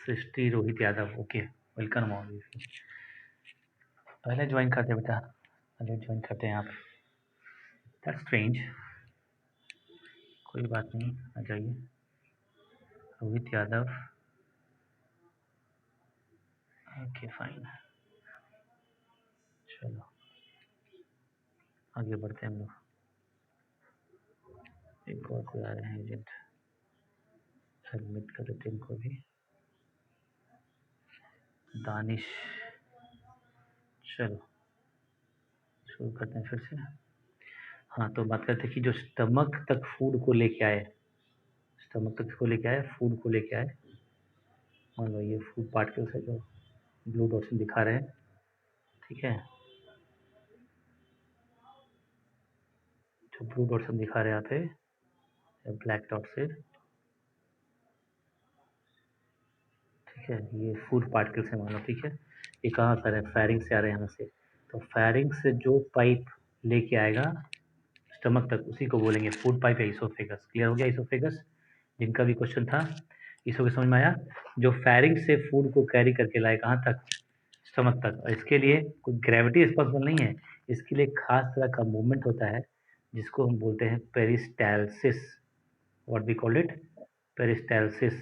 सृष्टि Rohit Yadav, okay, welcome all. पहले join करते बेटा, पहले ज्वाइन करते हैं आप। दैट्स स्ट्रेंज, कोई बात नहीं, आ जाइए। रोहित यादव, ओके फाइन, चलो आगे बढ़ते हैं हम लोग। एक और कोई आ रहे हैं एजेंट, सबमिट कर देते हैं इनको भी। दानिश, चलो शुरू करते हैं फिर से। हाँ, तो बात करते हैं कि जो स्टमक तक फूड को लेके आए, स्टमक तक को लेके आए, फूड को लेके आए। मान लो ये फूड पार्टिकल्स है जो ब्लू डॉट से दिखा रहे हैं, ठीक है, जो ब्लू डॉट से दिखा रहे हैं यहाँ पे, ब्लैक डॉट से, ठीक है, ये फूड पार्टिकल्स है मान लो, ठीक है। ये कहाँ से आ रहे हैं? फेरिंग्स से आ रहे हैं यहाँ से। तो फेरिंग्स से जो पाइप लेके आएगा स्टमक तक, उसी को बोलेंगे फूड पाइप या इसोफेगस। क्लियर हो गया? इसोफेगस जिनका भी क्वेश्चन था, इसोफेगस समझ में आया? जो फेरिंग से फूड को कैरी करके लाए कहाँ तक? स्टमक तक। और इसके लिए कोई ग्रेविटी रिस्पॉन्सिबल नहीं है, इसके लिए खास तरह का मूवमेंट होता है जिसको हम बोलते हैं peristalsis. What we call it? Peristalsis.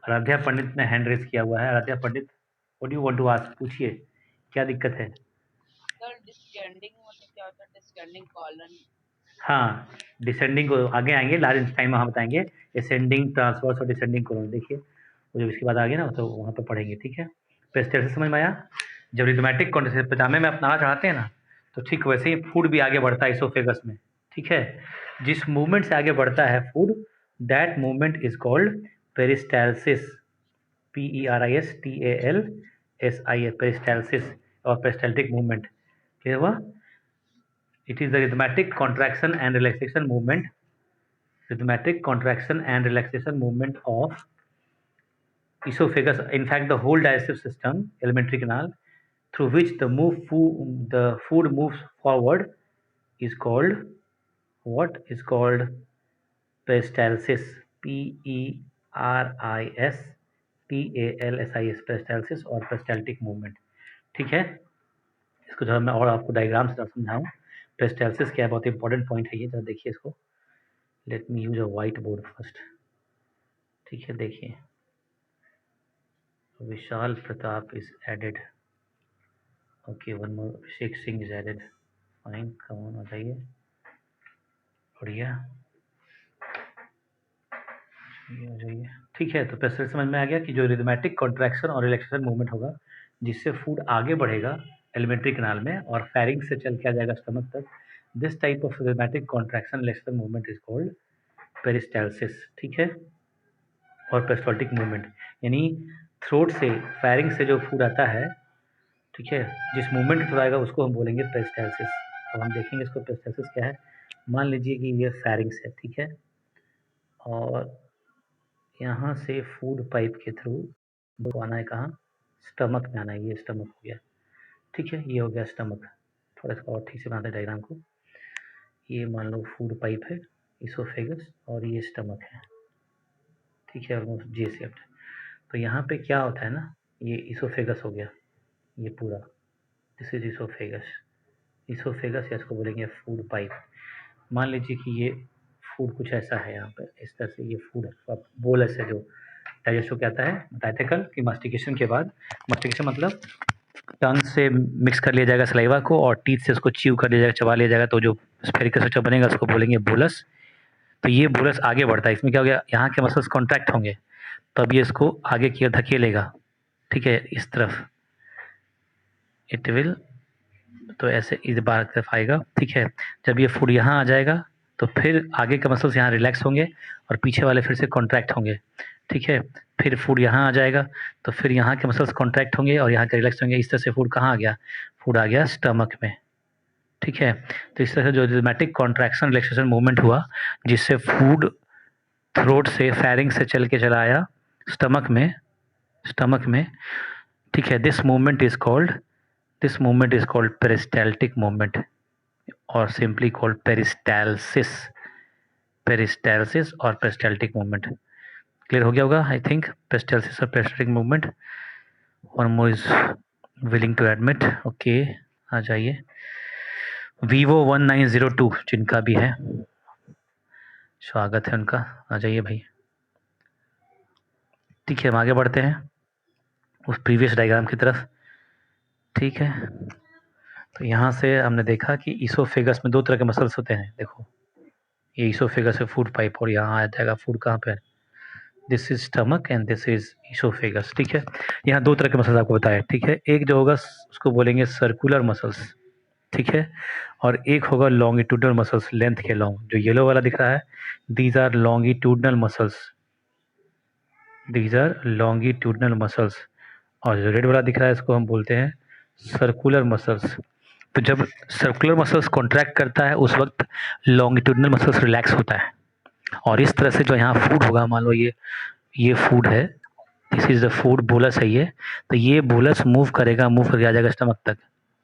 Aradhya Pandit ने हैंड रेज किया हुआ है। Aradhya Pandit, what you want to ask? पूछिए, क्या दिक्कत है? सर डिस्केंडिंग मतलब क्या होता है? डिस्केंडिंग कॉलन। हाँ, डिसेंडिंग को आगे आएंगे, लार्ज टाइम में हम बताएंगे। असेंडिंग, ट्रांसवर्स और डिसेंडिंग कॉलन देखिए, वो जब इसके बाद आगे ना तो वहाँ पे पढ़ेंगे, ठीक है। पेरिस्टैल्सिस समझ में आया? जब रिदमेटिक कॉन्ट्रेक्शन पजामे में अपना चढ़ाते हैं ना, तो ठीक वैसे ही फूड भी आगे बढ़ता है इसोफेगस में, ठीक है। जिस मूवमेंट से आगे बढ़ता है food, that movement is called peristalsis. PERISTALSIS, peristalsis और पेरिस्टैल्टिक मूवमेंट। क्लियर हुआ? It is the rhythmic contraction and relaxation movement, rhythmic contraction and relaxation movement of esophagus, in fact the whole digestive system, alimentary canal, through which the food moves forward is called what? Is called peristalsis. PERISTALSIS, peristalsis और peristaltic movement, ठीक है। इसको जरा मैं और आपको diagram से समझाऊं, पेरिस्टैल्सिस क्या है, बहुत इंपॉर्टेंट पॉइंट है ये, जरा देखिए इसको। Let me use a white board first, ठीक है। देखिए, Vishal Pratap is added, okay, one more, Abhishek Singh is added, fine, come on, आ जाइए, बढ़िया, आ जाइए, ठीक है। तो पेरिस्टैल्सिस समझ में आ गया कि जो रिदमेटिक कॉन्ट्रैक्शन और रिलैक्सेशन मूवमेंट होगा जिससे फूड आगे बढ़ेगा एलिमेंट्री कैनाल में और फेरिंग से चल के आ जाएगा स्टमक तक, this type of rhythmic contraction relaxation movement is called peristalsis, ठीक है। और पेरिस्टाल्टिक मूवमेंट यानी थ्रोट से, फेरिंग से जो फूड आता है, ठीक है, जिस मूवमेंट के थ्रू आएगा उसको हम बोलेंगे पेरिस्टैल्सिस। अब हम देखेंगे इसको पेरिस्टैल्सिस क्या है। मान लीजिए कि ये फेरिंग्स है, ठीक है, और यहाँ से फूड पाइप के थ्रू वो आना है कहाँ? स्टमक में आना है। ये स्टमक हो गया, ठीक है, ये हो गया स्टमक। थोड़ा सा और ठीक से बनाते हैं डायग्राम को। ये मान लो फूड पाइप है, इसोफेगस, और ये स्टमक है, ठीक है, ऑलमोस्ट जे शेप्ड। तो यहाँ पे क्या होता है ना, ये इसोफेगस हो गया, ये पूरा, दिस इज इसोफेगस। इसोफेगस या इसको बोलेंगे फूड पाइप। मान लीजिए कि ये फूड कुछ ऐसा है, यहाँ पे इस तरह से ये फूड है, तो आप बोलस से जो डाइजेस्ट होकर आता है, बताए थे कल कि मास्टिकेशन के बाद, मास्टिकेशन मतलब टंग से मिक्स कर लिया जाएगा सलाइवा को और टीथ से उसको च्यू कर लिया जाएगा, चबा लिया जाएगा, तो जो स्फेरिकल स्ट्रक्चर बनेगा उसको बोलेंगे बोलस। तो ये बोलस आगे बढ़ता है, इसमें क्या हो गया, यहाँ के मसल्स कॉन्ट्रैक्ट होंगे, तब ये इसको आगे की ओर धकेलेगा, ठीक है, इस तरफ इट विल, तो ऐसे इस बार तरफ आएगा, ठीक है। जब ये फूड यहाँ आ जाएगा तो फिर आगे के मसल्स यहाँ रिलैक्स होंगे और पीछे वाले फिर से कॉन्ट्रैक्ट होंगे, ठीक है। फिर फूड यहाँ आ जाएगा तो फिर यहाँ के मसल्स कॉन्ट्रैक्ट होंगे और यहाँ के रिलैक्स होंगे। इस तरह से फूड कहाँ आ गया? फूड आ गया स्टमक में, ठीक है। तो इस तरह से जो रिदमेटिक कॉन्ट्रैक्शन रिलैक्सेशन मूवमेंट हुआ जिससे फूड थ्रोट से, फेरिंग से चल के चला आया स्टमक में, स्टमक में, ठीक है, this movement is called peristaltic movement और सिंपली कॉल्ड पेरिस्टैल्सिस, पेरिस्टैल्सिस और पेरिस्टैल्टिक मूवमेंट। क्लियर हो गया होगा आई थिंक। पेरिस्टालसिस और peristaltic movement. One more is willing to admit. Okay, आ जाइए। Vivo 1902 जिनका भी है, स्वागत है उनका, आ जाइए भाई। ठीक है, हम आगे बढ़ते हैं उस प्रीवियस डायग्राम की तरफ। ठीक है, तो यहाँ से हमने देखा कि ईसोफेगस में दो तरह के मसल्स होते हैं। देखो, ये ईसोफेगस है, फूड पाइप, और यहाँ आ जाएगा फूड कहाँ पे, this is stomach and this is oesophagus. ठीक है, यहाँ दो तरह के मसल्स आपको बताया। ठीक है, एक जो होगा उसको बोलेंगे सर्कुलर मसल्स, ठीक है, और एक होगा लॉन्गिट्यूडनल मसल्स, लेंथ के लॉन्ग। जो येलो वाला दिख रहा है, these are longitudinal muscles, these are longitudinal muscles. और जो रेड वाला दिख रहा है, इसको हम बोलते हैं सर्कुलर मसल्स। तो जब सर्कुलर मसल्स कॉन्ट्रैक्ट करता है, उस वक्त लॉन्गिट्यूडनल मसल्स रिलैक्स होता है। और इस तरह से जो यहाँ फूड होगा, मान लो ये फूड है, this is the food, bolus है ये, तो ये बोलस मूव करेगा, मूव करके आ जाएगा स्टमक तक।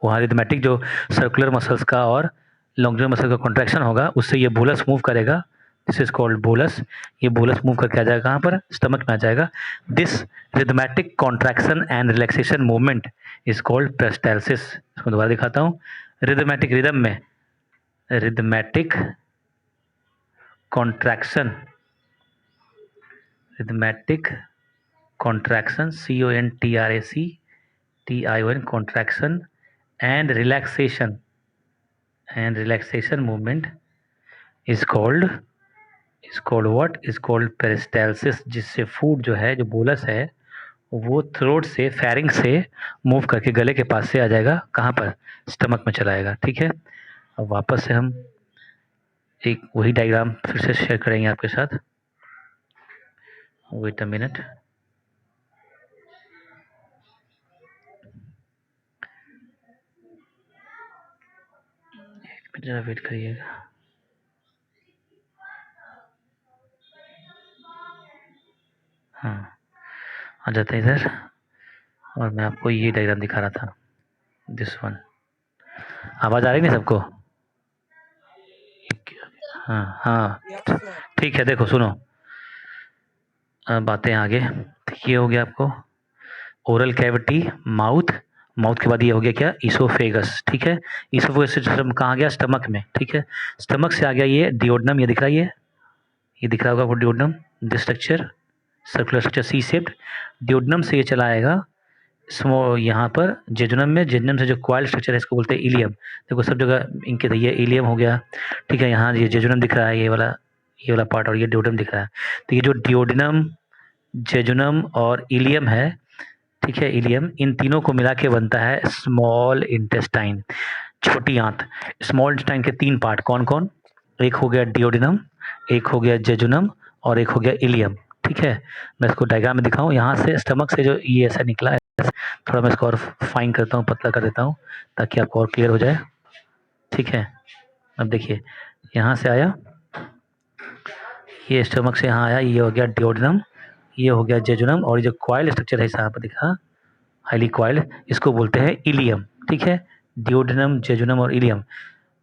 वहाँ रिथमेटिक जो सर्कुलर मसल्स का और लॉन्गिट्यूडनल मसल का कॉन्ट्रैक्शन होगा, उससे ये बोलस मूव करेगा, दिस इज कॉल्ड बोलस। ये बोलस मूव करके आ जाएगा कहाँ पर, स्टमक में आ जाएगा। This arithmetic contraction and relaxation movement is called peristalsis. इसको दोबारा दिखाता हूँ। रिथमेटिक, रिदम में, arithmetic contraction, arithmetic contraction, CONTRACTION, contraction and relaxation, and relaxation movement is called what, is called peristalsis. जिससे फूड जो है, जो बोलस है, वो थ्रोट से, फेरिंग से मूव करके गले के पास से आ जाएगा, कहाँ पर, स्टमक में चला आएगा। ठीक है, अब वापस से हम एक वही डायग्राम फिर से शेयर करेंगे आपके साथ। वेट अ मिनट, जरा वेट करिएगा। हाँ, आ जाते हैं इधर, और मैं आपको ये डायग्राम दिखा रहा था, दिस वन। आवाज़ आ रही नहीं सबको? हाँ हाँ, ठीक है। देखो सुनो, बातें आगे। ये हो गया आपको ओरल कैविटी, माउथ, माउथ के बाद ये हो गया क्या, ईसोफेगस। ठीक है, ईसोफेगस से हम कहाँ गया, स्टमक में। ठीक है, स्टमक से आ गया ये डिओडनम, ये दिख रहा है, ये दिख रहा होगा आपको duodenum, this structure, circular structure C shaped. Duodenum से ये चला आएगा स्मॉल यहाँ पर जेजुनम में, जेजुनम से जो क्वाइल स्ट्रक्चर है, इसको बोलते हैं इलियम। देखो सब जगह इनके, ये इलियम हो गया। ठीक है, यहाँ ये जेजुनम दिख रहा है, ये वाला पार्ट, और ये डिओडनम दिख रहा है। तो ये जो डिओडनम, जेजुनम और इलियम है, ठीक है, इलियम, इन तीनों को मिला के बनता है स्मॉल इंटेस्टाइन, छोटी आंत। स्मॉल इंटेस्टाइन के तीन पार्ट कौन कौन, एक हो गया डिओडिनम, एक हो गया जेजुनम, और एक हो गया इलियम। ठीक है, मैं इसको डायग्राम में दिखाऊं। यहाँ से स्टमक से जो ये ऐसा निकला है, थोड़ा मैं इसको और फाइन करता हूँ, पतला कर देता हूँ, ताकि आपको और क्लियर हो जाए। ठीक है, अब देखिए, यहाँ से आया, ये स्टमक से यहाँ आया, ये हो गया डिओडिनम, ये हो गया जेजुनम, और ये जो क्वाइल स्ट्रक्चर है यहाँ पर दिखा, हाईली क्वाइल्ड, इसको बोलते हैं इलियम। ठीक है, डिओडिनम, जेजुनम और ileum,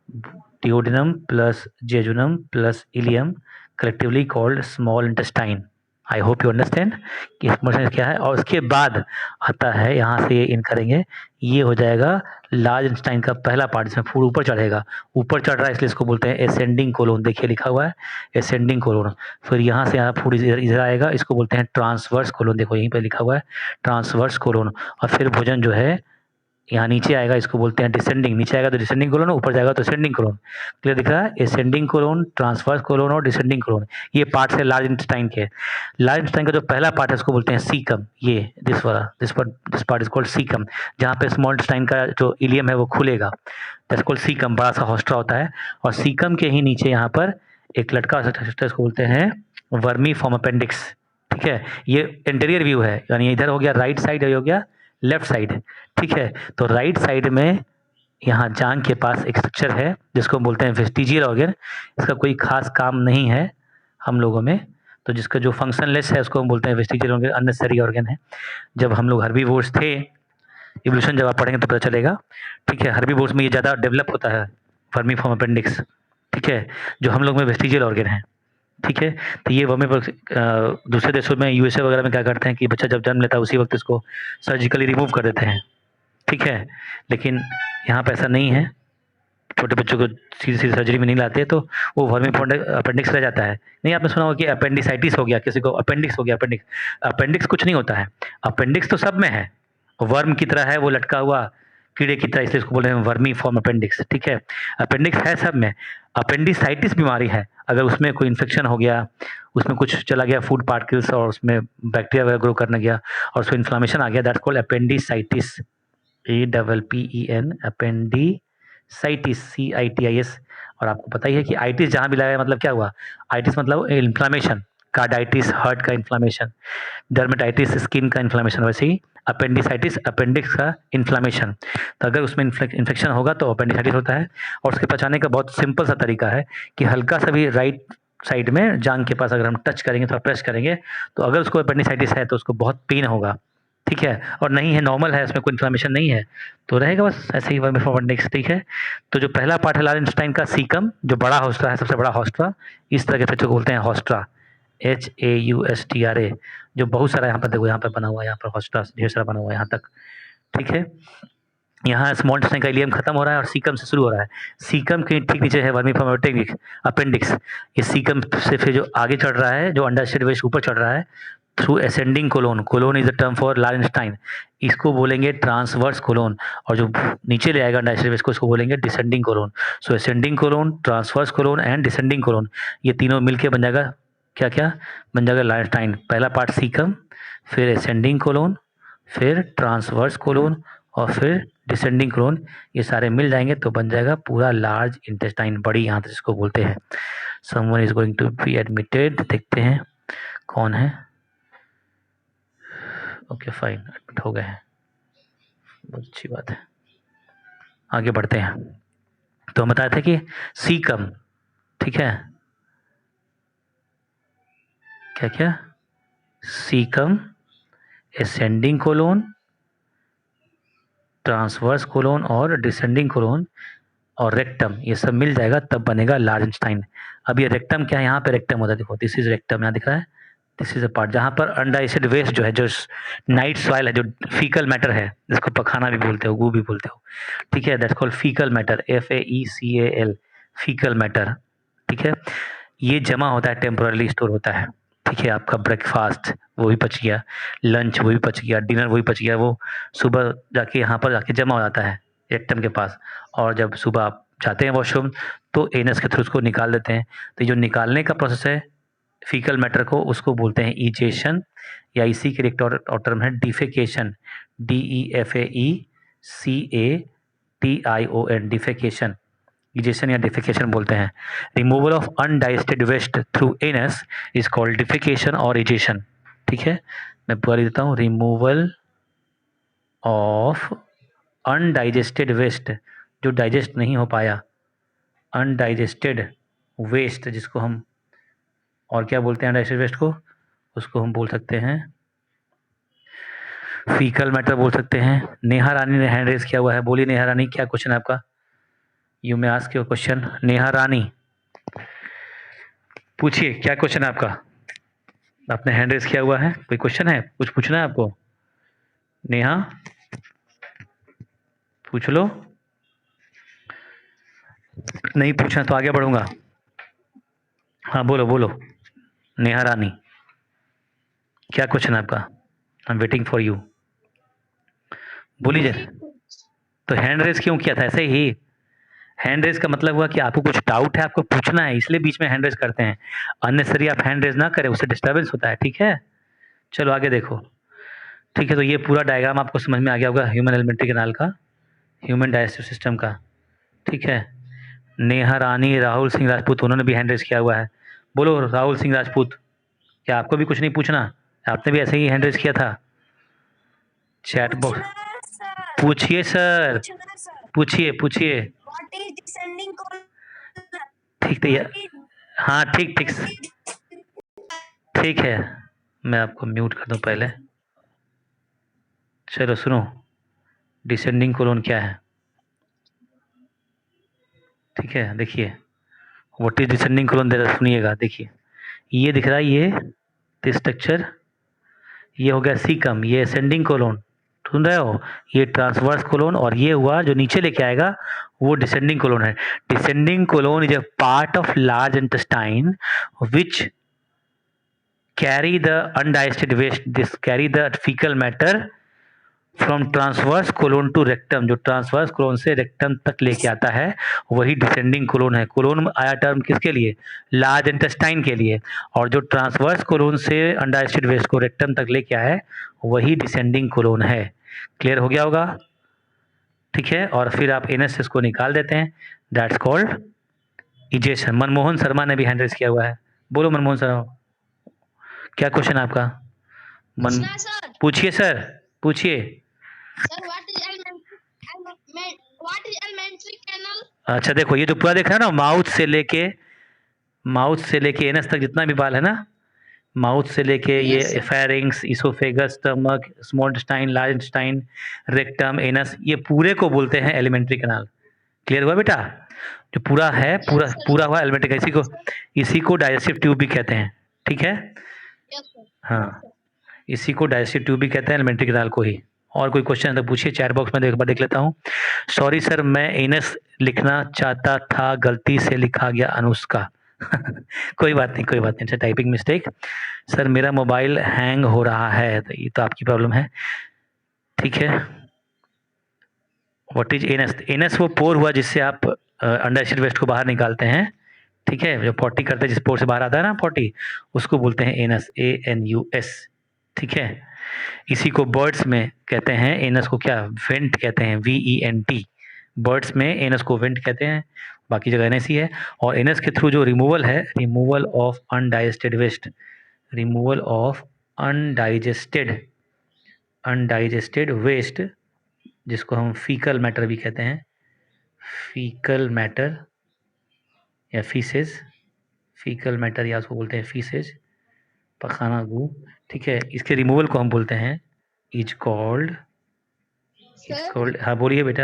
duodenum plus jejunum plus ileum collectively called small intestine. I hope you understand कि स्मॉल क्या है। और उसके बाद आता है, यहाँ से इन करेंगे, ये हो जाएगा लार्ज इंटेस्टाइन का पहला पार्ट, जिसमें फूड ऊपर चढ़ेगा, ऊपर चढ़ रहा है इसलिए इसको बोलते हैं एसेंडिंग कोलोन। देखिए लिखा हुआ है एसेंडिंग कोलोन। फिर यहाँ से यहाँ फूड इधर आएगा, इसको बोलते हैं ट्रांसवर्स कोलोन। देखो यहीं पे लिखा हुआ है ट्रांसवर्स कोलोन। और फिर भोजन जो है यहाँ नीचे आएगा, इसको बोलते हैं डिसेंडिंग। नीचे आएगा तो डिसेंडिंग कोलोन, ऊपर जाएगा तो असेंडिंग कोलोन। क्लियर दिख रहा है, असेंडिंग कोलोन, ट्रांसवर्स कोलोन और डिसेंडिंग कोलोन, ये पार्ट्स है लार्ज इंटेस्टाइन के। लार्ज इंटेस्टाइन का जो पहला पार्ट है, उसको बोलते हैं सीकम। ये दिस वाला, this part is called caecum, जहाँ पे स्मॉल इंटेस्टाइन का जो इलियम है वो खुलेगा, दैट्स कॉल्ड सीकम, बड़ा सा हॉस्ट्रा होता है। और सीकम के ही नीचे यहाँ पर एक लटका स्ट्रक्चर, इसको बोलते हैं वर्मी फॉर्म अपेंडिक्स। ठीक है, ये इंटीरियर व्यू है, यानी इधर हो गया राइट साइड, हो गया लेफ्ट साइड। ठीक है, तो राइट साइड में यहाँ जांग के पास एक स्ट्रक्चर है, जिसको बोलते हैं वेस्टिजियल ऑर्गन। इसका कोई खास काम नहीं है हम लोगों में, तो जिसका जो फंक्शनलेस है, उसको हम बोलते हैं वेस्टिजियल ऑर्गन, अननेसेसरी ऑर्गन है। जब हम लोग हर्बीवोर्स थे, इवोल्यूशन जब आप पढ़ेंगे तो पता चलेगा। ठीक है, हर्बीवोर्स में ये ज़्यादा डेवलप होता है, वर्मी फॉर्म अपेंडिक्स। ठीक है, जो हम लोग में वेस्टिजियल ऑर्गन है। ठीक है। तो ये वर्मी दूसरे देशों में यूएसए वगैरह में क्या करते हैं कि बच्चा जब जन्म लेता है उसी वक्त इसको सर्जिकली रिमूव कर देते हैं, ठीक है। लेकिन यहाँ पे ऐसा नहीं है, छोटे बच्चों को सीधी सीधी सर्जरी में नहीं लाते, तो वो वर्मी अपेंडिक्स रह जाता है। नहीं, आपने सुना होगा कि अपेंडिसाइटिस हो गया, किसी को अपेंडिक्स हो गया। अपेंडिक्स अपेंडिक्स कुछ नहीं होता है, अपेंडिक्स तो सब में है, वर्म की तरह है, वो लटका हुआ कीड़े की तरह, इसलिए इसको बोल रहे हैं वर्मी फॉर्म अपेंडिक्स, ठीक है। अपेंडिक्स है सब में। अपेंडिसाइटिस बीमारी है, अगर उसमें कोई इन्फेक्शन हो गया, उसमें कुछ चला गया फूड पार्टिकल्स और उसमें बैक्टीरिया वगैरह ग्रो करने गया और उसमें इन्फ्लामेशन आ गया, that's called appendicitis, APPEN, appendicitis, CITIS। और आपको पता ही है कि आइटिस जहाँ भी लगाया मतलब क्या हुआ, आइटिस मतलब इन्फ्लामेशन, कार्डाइटिस हार्ट का इन्फ्लामेशन, डर्मेटाइटिस स्किन का इन्फ्लामेशन, वैसे ही अपेंडिसाइटिस अपेंडिक्स का इन्फ्लामेशन। तो अगर उसमें इन्फेक्शन होगा तो अपेंडिसाइटिस होता है। और उसके बचाने का बहुत सिंपल सा तरीका है कि हल्का सा भी राइट साइड में जांग के पास अगर हम टच करेंगे, थोड़ा प्रेस करेंगे, तो अगर उसको अपेंडिसाइटिस है तो उसको बहुत पेन होगा, ठीक है। और नहीं है, नॉर्मल है, उसमें कोई इन्फ्लामेशन नहीं है, तो रहेगा बस ऐसे ही वर्मी अपेंडिक्स, ठीक है। तो जो पहला पार्ट है लारेंस्टाइन का, सीकम, जो बड़ा हौसला है, सबसे बड़ा हौसला, इस तरह के फ्रैक्चर को बोलते हैं हौसला, HAUSTRA, जो बहुत सारा यहाँ पर देखो, यहाँ पर बना हुआ है, यहाँ पर हौसला ढेर सारा बना हुआ है यहाँ तक, ठीक है। यहाँ स्मॉल इंटेस्टाइन का इलियम खत्म हो रहा है और सीकम से शुरू हो रहा है। सीकम के ठीक नीचे है वर्मी अपेंडिक्स। ये सीकम से फिर जो आगे चढ़ रहा है, जो अंडरस्टेड वेस्ट ऊपर चढ़ रहा है through ascending colon, colon is the term for लारेंस्टाइन, इसको बोलेंगे ट्रांसवर्स कोलोन। और जो नीचे ले आएगा अंडरस्टेड वेस्ट को, इसको बोलेंगे descending colon. So ascending colon, transverse colon and descending colon, ये तीनों मिलके बन जाएगा क्या क्या, बन जाएगा लारेंस्टाइन। पहला पार्ट सीकम, फिर असेंडिंग कोलोन, फिर ट्रांसवर्स कोलोन और फिर डिसेंडिंग कोलोन, ये सारे मिल जाएंगे तो बन जाएगा पूरा लार्ज इंटेस्टाइन, बड़ी आंत जिसको बोलते हैं। Someone is going to be admitted, देखते हैं कौन है। ओके फाइन, एडमिट हो गए हैं, बहुत अच्छी बात है। आगे बढ़ते हैं। तो हम बताए थे कि सीकम, ठीक है, क्या क्या, caecum, ascending colon, transverse colon और डिसेंडिंग कोलोन और रेक्टम, ये सब मिल जाएगा तब बनेगा लार्जेंस्टाइन। अब ये रेक्टम क्या है, यहाँ पे रेक्टम होता है, देखो दिस इज रेक्टम, यहाँ दिख रहा है, दिस इज अ पार्ट जहाँ पर अनडाइजेस्टेड वेस्ट जो है, जो नाइट सॉइल है, जो फीकल मैटर है, जिसको पखाना भी बोलते हो, गू भी बोलते हो, ठीक है, that's called faecal matter, FAECAL, faecal matter, ठीक है। ये जमा होता है, टेम्पोरली स्टोर होता है, ठीक है। आपका ब्रेकफास्ट वो भी पच गया, लंच वो भी पच गया, डिनर वो भी पच गया, वो सुबह जाके यहाँ पर जाके जमा हो जाता है रेक्टम के पास। और जब सुबह आप जाते हैं वॉशरूम तो एनस के थ्रू उसको निकाल देते हैं। तो जो निकालने का प्रोसेस है फीकल मैटर को, उसको बोलते हैं इजेशन, या इसी के एक और टर्म है डिफेकेशन, DEFAECATION, डिफेकेशन, इजेशन या डिफिकेशन बोलते हैं। Removal of undigested waste through anus is called defecation और इजेशन, ठीक है। मैं पूरा लिख देता हूँ, रिमूवल ऑफ अनडाइजेस्टेड वेस्ट, जो डाइजेस्ट नहीं हो पाया, अनडाइजेस्टेड वेस्ट, जिसको हम और क्या बोलते हैं अनडाइजेस्टेड वेस्ट को, उसको हम बोल सकते हैं फीकल मैटर बोल सकते हैं। नेहा रानी ने हैंड रेज किया हुआ है, बोलिए नेहा रानी, क्या क्वेश्चन है आपका? You may ask your question, Neha Rani पूछिए, क्या क्वेश्चन है आपका? आपने हैंड रेज किया हुआ है, कोई क्वेश्चन है, कुछ पूछना है आपको? नेहा पूछ लो, नहीं पूछना तो आगे बढ़ूंगा। हाँ बोलो बोलो नेहा रानी, क्या क्वेश्चन है आपका? I am waiting for you, बोलिए। तो हैंड रेज क्यों किया था? ऐसे ही हैंड रेज का मतलब हुआ कि आपको कुछ डाउट है, आपको पूछना है, इसलिए बीच में हैंड रेज करते हैं। अननेसेसरी आप हैंड रेज ना करें, उससे डिस्टर्बेंस होता है, ठीक है। चलो आगे देखो, ठीक है। तो ये पूरा डायग्राम आपको समझ में आ गया होगा ह्यूमन एलिमेंट्री कैनाल का, ह्यूमन डाइजेस्टिव सिस्टम का, ठीक है। नेहा रानी, राहुल सिंह राजपूत, उन्होंने भी हैंड रेज किया हुआ है। बोलो राहुल सिंह राजपूत, क्या आपको भी कुछ नहीं पूछना? आपने भी ऐसे ही हैंड रेज किया था चैट बॉक्स? पूछिए सर, पूछिए पूछिए, ठीक तो हाँ ठीक ठीक ठीक है, मैं आपको म्यूट कर दूं पहले। चलो सुनो, डिसेंडिंग कोलोन क्या है, ठीक है। देखिए व्हाट इज डिसेंडिंग कोलोन, सुनिएगा, देखिए ये दिख रहा है, ये स्ट्रक्चर, ये हो गया सीकम, ये असेंडिंग कोलोन, सुन रहे हो, ये ट्रांसवर्स कोलोन, और ये हुआ जो नीचे लेके आएगा वो डिसेंडिंग कोलोन है। Descending colon is a part of large intestine which carry the undigested waste, this carry the fecal matter from transverse colon to rectum, जो ट्रांसवर्स कोलोन से रेक्टम तक लेके आता है वही डिसेंडिंग कोलोन है। कोलोन आया टर्म किसके लिए, लार्ज इंटेस्टाइन के लिए, और जो ट्रांसवर्स कोलोन से अनडाइजेस्टेड वेस्ट को रेक्टम तक लेके आया है वही डिसेंडिंग कोलोन है। क्लियर हो गया होगा, ठीक है। और फिर आप एनएस इसको निकाल देते हैं, that's called egestion. Manmohan Sharma ने भी हैंड रेज किया हुआ है, बोलो मनमोहन शर्मा, क्या क्वेश्चन आपका? मन पूछिए सर, पूछिए। Sir what is alimentary canal? अच्छा देखो, ये जो पूरा देख रहे हैं ना, माउथ से लेके एनस तक जितना भी बाल है ना, माउथ से लेके ये pharynx, oesophagus, stomach, small intestine, large intestine, rectum, anus, ये पूरे को बोलते हैं एलिमेंट्री कैनाल। क्लियर हुआ बेटा? जो पूरा है, पूरा हुआ एलिमेंट्री, इसी को डाइजेस्टिव ट्यूब भी कहते हैं, ठीक है। हाँ, इसी को डाइजेस्टिव ट्यूब भी कहते हैं, एलिमेंट्री कैनाल को ही। और कोई क्वेश्चन है तो पूछिए, चैट बॉक्स में एक बार देख लेता हूँ। सॉरी सर, मैं एनस लिखना चाहता था, गलती से लिखा गया अनुष्का। कोई बात नहीं, कोई बात नहीं, अच्छा टाइपिंग मिस्टेक। सर मेरा मोबाइल हैंग हो रहा है, तो ये तो आपकी प्रॉब्लम है, ठीक है। What is anus? एनस वो पोर हुआ जिससे आप अनडाइजेस्टेड वेस्ट को बाहर निकालते हैं, ठीक है। जो पॉटी करते हैं, जिस पोर से बाहर आता है ना पॉटी, उसको बोलते हैं एनस, ANUS, ठीक है। इसी को बर्ड्स में कहते हैं, एनस को क्या, वेंट कहते हैं, VENT। बर्ड्स में एनस को वेंट कहते हैं, बाकी जगह एनस ही है। और एनस के थ्रू जो रिमूवल है, removal of undigested waste, removal of undigested waste, जिसको हम फीकल मैटर भी कहते हैं, फीकल मैटर या फीसेज, फीकल मैटर या उसको बोलते हैं फीसेज, पखाना गू, ठीक है। इसके रिमूवल को हम बोलते हैं इज कॉल्ड, हाँ बोलिए बेटा,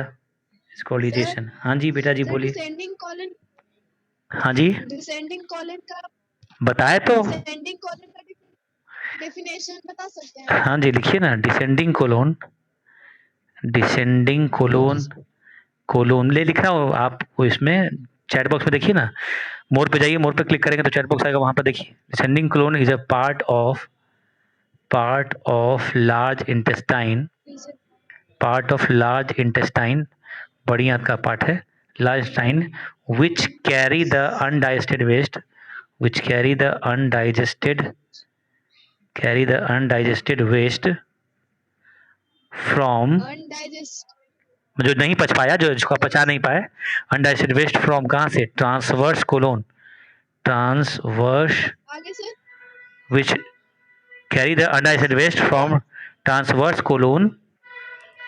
इज कॉल्ड इजेशन। हाँ जी बेटा जी बोलिए। डिसेंडिंग कॉलन, हाँ जी डिसेंडिंग कॉलन का बताए तो, डिसेंडिंग कॉलन का डेफिनेशन बता सकते हैं? हाँ जी लिखिए ना, descending colon, descending colon, colon ले लिखा हो आप, वो इसमें चैट बॉक्स में देखिए ना, मोर पे जाइए, मोर पे क्लिक करेंगे तो चैट बॉक्स आएगा, वहाँ पर देखिए। Descending colon is a part of large intestine, part of large intestine, बड़ी आंत का पार्ट है, large intestine, which carry the undigested waste, which carry the undigested waste from, जो नहीं पच पाया, जो जिसको पचा नहीं पाए, अनडाइजेस्टेड वेस्ट फ्रॉम कहाँ से, transverse colon, transverse, which carry the undigested waste from transverse colon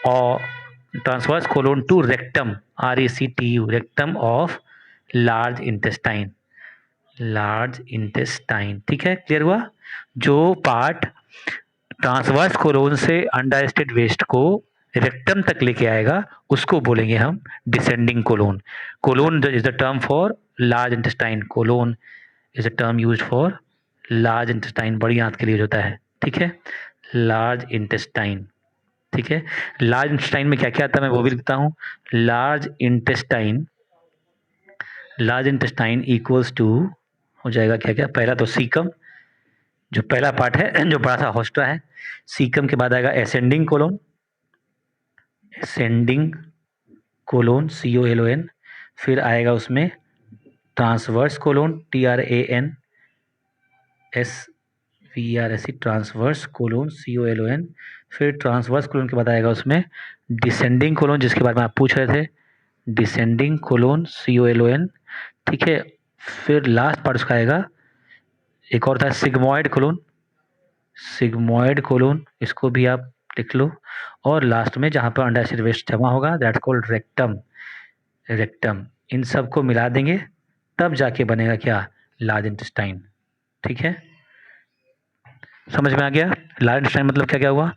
or transverse colon to rectum, RECTU, rectum of large intestine, ठीक है। क्लियर हुआ? जो पार्ट ट्रांसवर्स कोलोन से अनडाइजेस्टेड वेस्ट को रेक्टम तक लेके आएगा उसको बोलेंगे हम descending colon. Colon is the term for large intestine, colon is the term used for large intestine, बड़ी आंत के लिए होता है, ठीक है, लार्ज इंटेस्टाइन, ठीक है। लार्ज इंटेस्टाइन में क्या क्या आता है मैं वो भी लिखता हूँ। लार्ज इंटेस्टाइन इक्वल्स टू हो जाएगा क्या क्या, पहला तो सीकम, जो पहला पार्ट है, जो बड़ा सा होस्टा है, सीकम के बाद आएगा असेंडिंग कोलोन, COLON, फिर आएगा उसमें transverse colon, TRANSVERS, transverse colon, COLON, फिर ट्रांसवर्स कोलोन के बाद आएगा उसमें डिसेंडिंग कोलोन, जिसके बारे में आप पूछ रहे थे, डिसेंडिंग कोलोन, COLON, ठीक है। फिर लास्ट पार्ट उसका आएगा, एक और था सिग्मोइड कोलोन, इसको भी आप लिख लो। और लास्ट में जहाँ पर अनडाइजेस्टेड वेस्ट जमा होगा, दैट्स कॉल्ड रेक्टम। इन सबको मिला देंगे तब जाके बनेगा क्या, लार्ज इंटेस्टाइन, ठीक है। समझ में आ गया? लार्ज इंटेस्टाइन मतलब क्या क्या हुआ,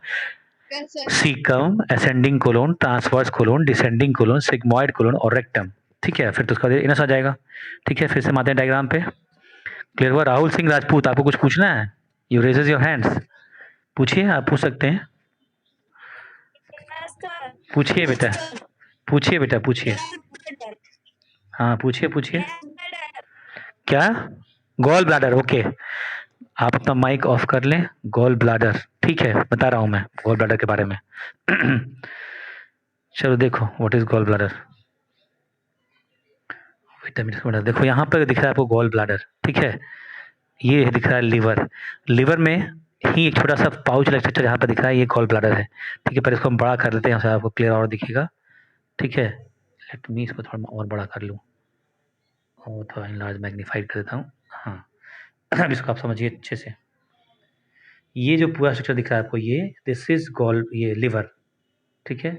caecum, ascending colon, transverse colon, descending colon, sigmoid colon और रेक्टम, ठीक है। फिर तो उसका इनस आ जाएगा, ठीक है। फिर से आते हैं डायग्राम पे। क्लियर हुआ? राहुल सिंह राजपूत, आपको कुछ पूछना है? यू रेजेस योर हैंड्स, पूछिए, आप पूछ सकते हैं। पूछिए बेटा, पूछिए बेटा, पूछिए। हाँ पूछिए पूछिए। क्या? Gall bladder, okay. आप अपना माइक ऑफ कर लें। गॉल ब्लैडर, ठीक है, बता रहा हूँ मैं गॉल ब्लैडर के बारे में। चलो देखो, व्हाट इज गॉल ब्लैडर। बेटा देखो, यहाँ पर दिख रहा है आपको गॉल ब्लैडर, ठीक है। ये दिख रहा है लिवर। लिवर में ही एक छोटा सा पाउच लाइक स्ट्रक्चर यहाँ पर दिख रहा है, ये गॉल ब्लैडर है, ठीक है। पर इसको हम बड़ा कर लेते हैं, आपको क्लियर और दिखेगा, ठीक है। लेट मी इसको थोड़ा और बड़ा कर लूँ, और थोड़ा इनलार्ज मैग्नीफाइड कर देता हूँ। हाँ अब इसको आप समझिए अच्छे से। ये जो पूरा स्ट्रक्चर दिख रहा है आपको, ये दिस इज गॉल, ये लिवर, ठीक है।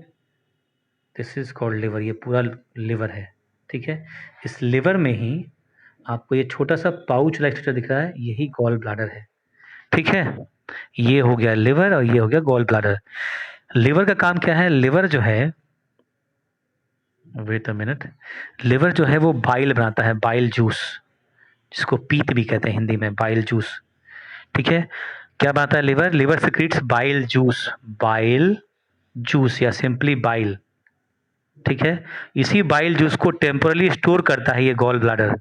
दिस इज कॉल्ड लिवर, ये पूरा लिवर है, ठीक है। इस लिवर में ही आपको ये छोटा सा पाउच लाइक स्ट्रक्चर दिख रहा है, यही गॉल ब्लैडर है, ठीक है। ये हो गया लिवर और ये हो गया गॉल ब्लैडर। लिवर का काम क्या है? लिवर जो है, वेट अ मिनट, लिवर जो है वो बाइल बनाता है, बाइल जूस, जिसको पीत भी कहते हैं हिंदी में, बाइल जूस, ठीक है। क्या बनाता है liver? Liver secretes bile juice, bile juice या सिंपली बाइल, ठीक है। इसी बाइल जूस को टेम्पोरली स्टोर करता है ये गॉल ब्लैडर,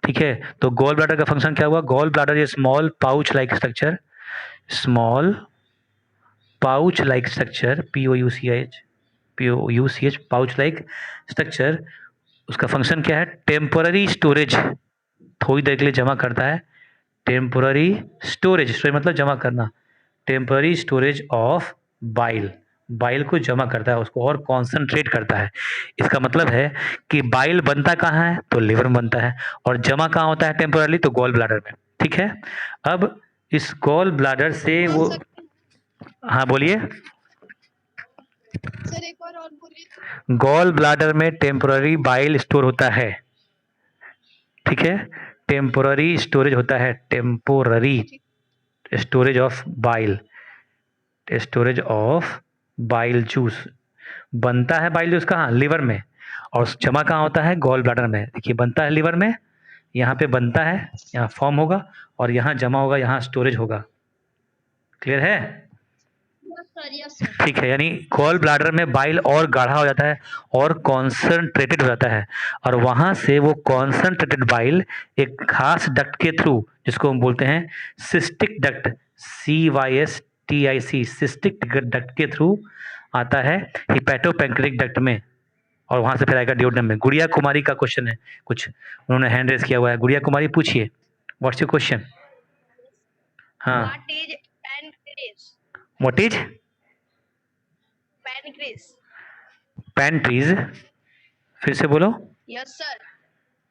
ठीक है। तो गॉल ब्लैडर का फंक्शन क्या हुआ? गॉल ब्लैडर ये small pouch like structure, small pouch like structure, POUCH, pouch like structure, उसका फंक्शन क्या है? टेम्पोररी स्टोरेज, थोड़ी देर के लिए जमा करता है। टेम्पोररी स्टोरेज, स्टोरेज मतलब जमा करना, temporary storage of bile, bile को जमा करता है उसको और कॉन्सेंट्रेट करता है। इसका मतलब है कि बाइल बनता कहाँ है? तो लिवर में बनता है, और जमा कहाँ होता है टेम्पोरली? तो गॉल ब्लैडर में, ठीक है। अब इस गॉल ब्लैडर से वो, हाँ बोलिए सर, एक और बोलिए। गॉल ब्लैडर में टेम्पोररी बाइल स्टोर होता है, ठीक है। टेम्पोररी स्टोरेज होता है, temporary storage of bile, storage of bile juice. बनता है बाइल जूस कहाँ? लिवर में, और जमा कहाँ होता है? गॉल ब्लैडर में। देखिए, बनता है लिवर में, यहाँ पे बनता है, यहाँ फॉर्म होगा, और यहाँ जमा होगा, यहाँ स्टोरेज होगा। क्लियर है? ठीक है, यानी गॉल ब्लैडर में बाइल और गाढ़ा हो जाता है और कॉन्सेंट्रेटेड हो जाता है, और वहां से वो कॉन्सेंट्रेटेड बाइल एक खास डक्ट के थ्रू, जिसको हम बोलते हैं cystic duct, CYSTIC, cystic duct के थ्रू आता है हिपैटोपैंक्रियाटिक डक्ट में, और वहां से फिर आएगा डिओडनम में। गुड़िया कुमारी का क्वेश्चन है कुछ, उन्होंने हैंड रेज किया हुआ है। गुड़िया कुमारी पूछिए, व्हाट्स योर क्वेश्चन? हाँ, व्हाट इज पैनक्रीज? फिर से बोलो। Yes sir.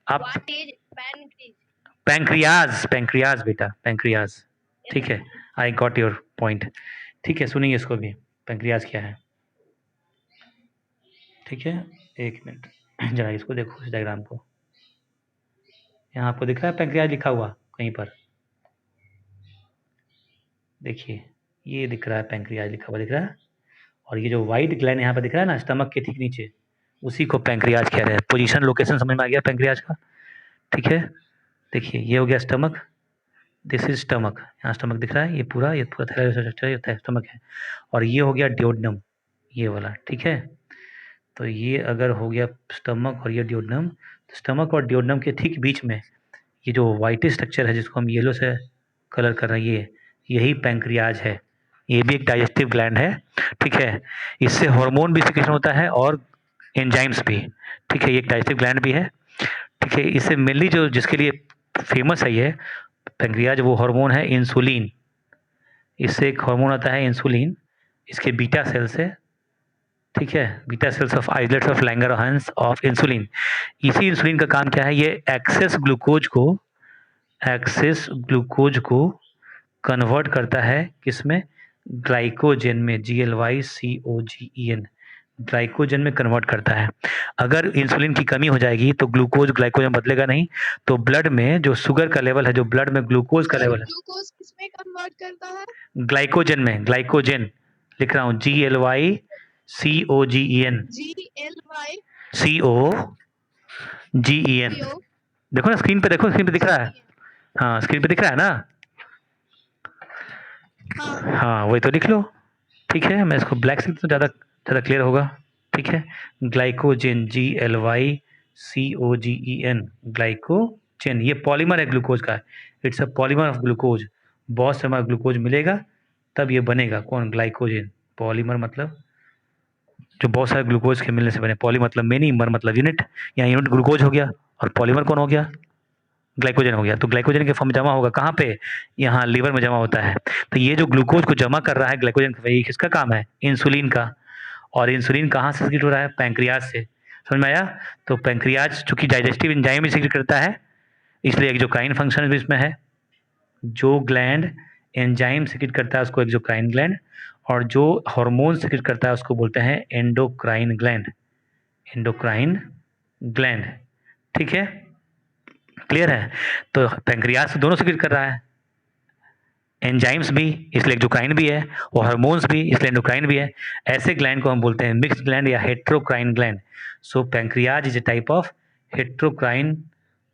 आप व्हाट इज पैनक्रीज? पैंक्रियाज, पैंक्रियाज बेटा, पैंक्रियाज, ठीक है। आई गॉट योर पॉइंट, ठीक है। सुनिए इसको भी, पैंक्रियाज क्या है, ठीक है। एक मिनट जरा इसको देखो, इस डायग्राम को, यहाँ आपको दिख रहा है पैंक्रियाज लिखा हुआ कहीं पर? देखिए, ये दिख रहा है पैंक्रियाज लिखा हुआ, दिख रहा है। और ये जो वाइट ग्लैंड यहाँ पर दिख रहा है ना, स्टमक के ठीक नीचे, उसी को पैंक्रियाज कह रहे हैं। पोजीशन लोकेशन समझ में आ गया पैंक्रियाज का, ठीक है। देखिए, ये हो गया स्टमक, दिस इज स्टमक, यहाँ स्टमक दिख रहा है, ये पूरा थैलेमस स्ट्रक्चर, ये स्टमक है। और ये हो गया डिओडनम, ये वाला, ठीक है। तो ये अगर हो गया स्टमक और ये डिओडनम, तो स्टमक और डिओडनम के ठीक बीच में ये जो वाइट स्ट्रक्चर है, जिसको हम येलो से कलर कर रहे हैं, यही पैंक्रियाज है। ये भी एक डाइजेस्टिव ग्लैंड है, ठीक है। इससे हार्मोन भी सिक्रेशन होता है और एंजाइम्स भी, ठीक है। ये एक डाइजेस्टिव ग्लैंड भी है, ठीक है। इससे मेनली जो जिसके लिए फेमस है ये पैंक्रियाज, वो हार्मोन है इंसुलिन। इससे एक हार्मोन आता है इंसुलिन, इसके बीटा सेल्स है, ठीक है। Beta cells of islets of Langerhans of insulin. इसी इंसुलिन का काम क्या है? ये एक्सेस ग्लूकोज को कन्वर्ट करता है किसमें? ग्लाइकोजन में, GLYCOGEN, ग्लाइकोजन में कन्वर्ट करता है। अगर इंसुलिन की कमी हो जाएगी तो ग्लूकोज ग्लाइकोजन बदलेगा नहीं, तो ब्लड में जो शुगर का लेवल है, जो ब्लड में ग्लूकोज का लेवल है, ग्लूकोज किसमें कन्वर्ट करता है? ग्लाइकोजन में, ग्लाइकोजन लिख रहा हूँ, GLYCOGEN, COGEN। देखो ना स्क्रीन पे, देखो स्क्रीन पे दिख रहा है, हाँ स्क्रीन पे दिख रहा है ना? हाँ हाँ वही तो लिख लो। ठीक है, मैं इसको ब्लैक से तो ज़्यादा ज़्यादा क्लियर होगा। ठीक है, ग्लाइकोजेन GLYCOGEN ग्लाइकोजेन, ये पॉलीमर है ग्लूकोज का। It's a polymer of glucose. बहुत से हमारा ग्लूकोज मिलेगा तब ये बनेगा। कौन? ग्लाइकोजेन। पॉलीमर मतलब जो बहुत सारे ग्लूकोज के मिलने से बने। पॉली मतलब मेनी, मर मतलब यूनिट। यहाँ यूनिट ग्लूकोज हो गया और पॉलीमर कौन हो गया? ग्लाइकोजन हो गया। तो ग्लाइकोजन के फॉर्म जमा होगा कहाँ पे? यहाँ लीवर में जमा होता है। तो ये जो ग्लूकोज को जमा कर रहा है ग्लाइकोजन, ये किसका काम है? इंसुलिन का। और इंसुलिन कहाँ से सिक्रेट हो रहा है? पैंक्रियाज से। समझ में आया? तो पैंक्रियाज चूंकि डाइजेस्टिव एंजाइम भी सिक्रेट करता है, इसलिए एक्सोक्राइन फंक्शन भी इसमें है। जो ग्लैंड एंजाइम सिक्रेट करता है उसको एक्सोक्राइन ग्लैंड, और जो हार्मोन सिक्रेट करता है उसको बोलते हैं एंडोक्राइन ग्लैंड। Endocrine gland. ठीक है, क्लियर है? तो पैंक्रियाज दोनों सिक्रेट कर रहा है, एंजाइम्स भी इसलिए एक्सोक्राइन भी है, और हार्मोन्स भी इसलिए एंडोक्राइन भी है। ऐसे ग्लैंड को हम बोलते हैं मिक्स्ड ग्लैंड या heterocrine gland. So pancreas is a type of heterocrine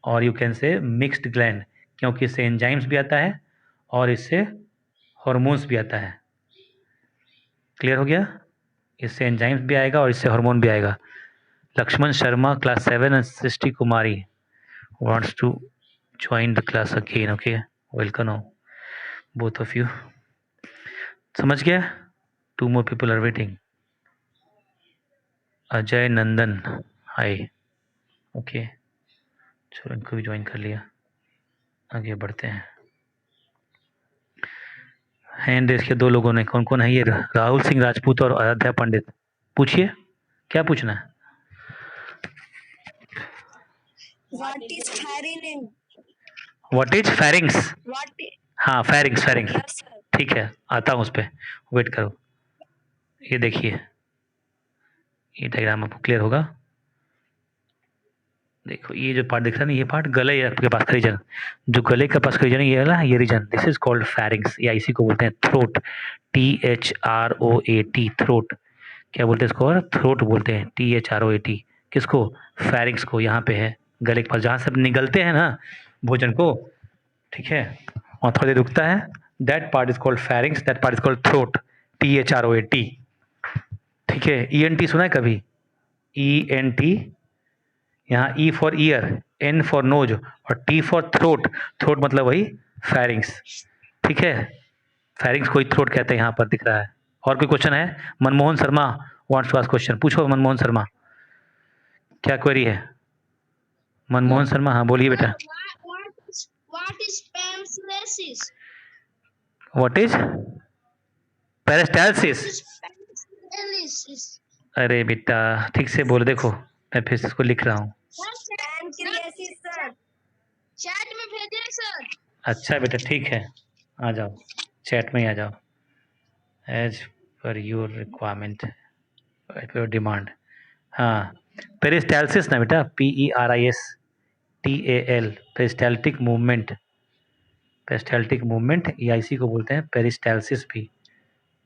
और you can say mixed gland, क्योंकि इससे एंजाइम्स भी आता है और इससे हार्मोन्स भी आता है। क्लियर हो गया? इससे एंजाइम्स भी आएगा और इससे हार्मोन भी आएगा। Lakshman Sharma class 7 and Srishti Kumari wants to join the class again. Okay, welcome now both of you. समझ गया? 2 more people are waiting. Ajay Nandan, hi. Okay, चलो इनको भी ज्वाइन कर लिया। आगे बढ़ते हैं। हैंड रेस के 2 लोगों ने, कौन कौन है ये? राहुल सिंह राजपूत और आराध्या पंडित। पूछिए, क्या पूछना है? what is pharynx what is pharynx? what is हाँ फेरिंग्स, फेरिंग्स। yes sir ठीक है, आता हूँ उस पर, वेट करो। ये देखिए, ये डायग्राम आपको क्लियर होगा। देखो ये जो पार्ट दिख रहा है ना, ये पार्ट गले है आपके पास का रीजन। जो गले के पास का रीजन है ये वाला, ये region, this is called pharynx, या इसी को बोलते हैं थ्रोट। THROAT, throat. क्या बोलते हैं इसको? थ्रोट बोलते हैं, THROAT। किसको? फेरिंग्स को। यहाँ पे है गले के पास, जहाँ से निगलते हैं ना भोजन को। ठीक है, और थोड़ा देर रुकता है, that part is called pharynx, that part is called throat, THROAT। ठीक है, ENT सुना है कभी? ENT, यहाँ E for year, N for knows और T फॉर थ्रोट। थ्रोट मतलब वही फेरिंग्स। ठीक है, फेरिंग्स को ही थ्रोट कहते हैं, यहाँ पर दिख रहा है। और कोई क्वेश्चन है? Manmohan Sharma wants to ask question. पूछो मनमोहन शर्मा, क्या क्वेरी है? मनमोहन शर्मा, हाँ बोलिए बेटा। what is pamphletics what is peristalsis? pamphletics अरे बेटा ठीक से बोलो, देखो मैं फिर से इसको लिख रहा हूँ। pancreasis sir chat में भेजे सर। अच्छा बेटा ठीक है, आ जाओ चैट में ही आ जाओ, as per your requirement, as per your demand. हाँ, पेरिस्टालसिस ना बेटा, PERISTAL, peristaltic movement. Peristaltic movement, या इसी को बोलते हैं पेरिस्टालसिस भी,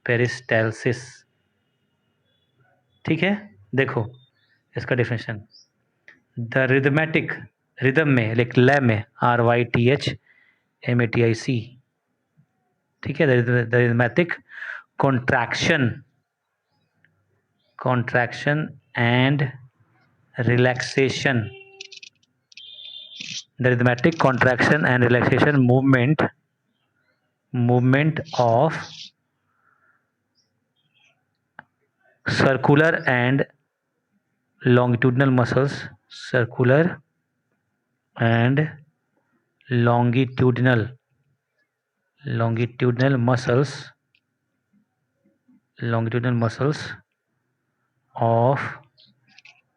पेरिस्टालसिस। ठीक है, देखो इसका डेफिनेशन, द रिदमेटिक, रिदम में लाइक लय में, RYTHMATIC। ठीक है, the rhythmic contraction and relaxation, the rhythmic contraction and relaxation movement of circular and longitudinal muscles, circular and longitudinal muscles of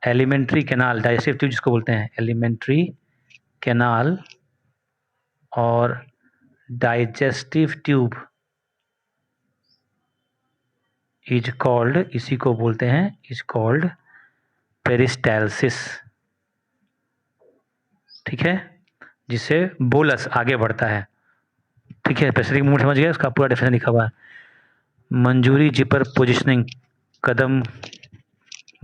alimentary canal, digestive tube जिसको बोलते हैं alimentary canal और digestive tube is called, इसी को बोलते हैं, is called peristalsis. ठीक है, जिससे बोलस आगे बढ़ता है। ठीक है, पेरिस्टाल्टिक मूवमेंट समझ गया, उसका पूरा डेफिनेशन लिखा हुआ है। मंजूरी जिपर पोजिशनिंग, कदम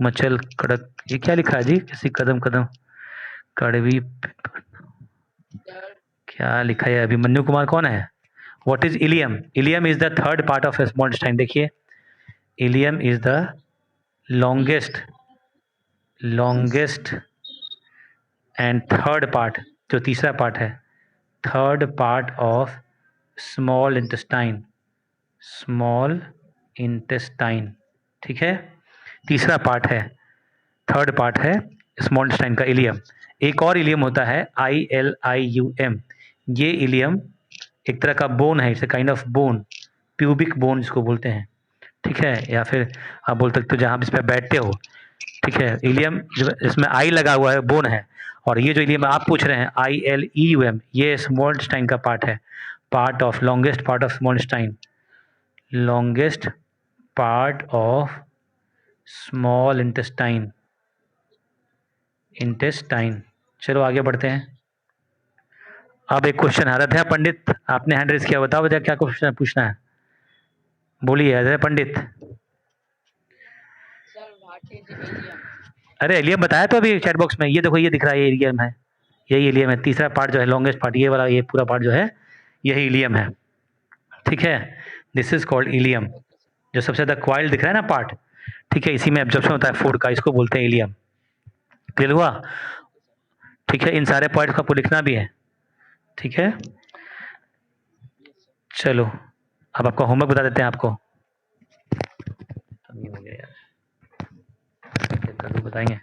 मचल कड़क, ये क्या लिखा है जी? किसी कदम कदम कड़वी, क्या लिखा है अभिमन्यु कुमार कौन है? What is ileum? Ileum is the third part of small intestine. देखिए, ileum is the longest and third part, जो तीसरा पार्ट है, third part of small intestine. ठीक है, तीसरा पार्ट है, थर्ड पार्ट है स्मॉल इंटेस्टाइन का इलियम. एक और इलियम होता है ILIUM. ये इलियम एक तरह का बोन है, it's kind of bone, pubic bone जिसको बोलते हैं. ठीक है, या फिर आप बोल सकते हो जहाँ आप इस पर बैठते हो. ठीक है, इलियम इसमें आई लगा हुआ है, बोन है. और ये जो इलियम आप पूछ रहे हैं ILEUM, ये स्मॉल इंटेस्टाइन का पार्ट है, part of longest part of small intestine, longest part of small intestine. चलो आगे बढ़ते हैं. अब एक क्वेश्चन है. आराध्या पंडित, आपने हैंड रेज किया, बताओ बताओ क्या क्वेश्चन पूछना है, बोलिए Aradhya Pandit. Sir what is ileum? अरे इलियम बताया तो अभी चैट बॉक्स में, ये देखो ये दिख रहा है, ये इलियम है, यही इलियम है. तीसरा पार्ट जो है लॉन्गेस्ट पार्ट, ये वाला, ये पूरा पार्ट जो है यही इलियम है. ठीक है, दिस इज कॉल्ड इलियम. जो सबसे ज़्यादा क्वाइल दिख रहा है ना पार्ट, ठीक है, इसी में एब्जॉर्प्शन होता है फूड का, इसको बोलते हैं इलियम. क्लियर हुआ? ठीक है, इन सारे पॉइंट्स को आपको लिखना भी है. ठीक है, चलो अब आपका होमवर्क बता देते हैं आपको. हो गया यार, कल बताएंगे.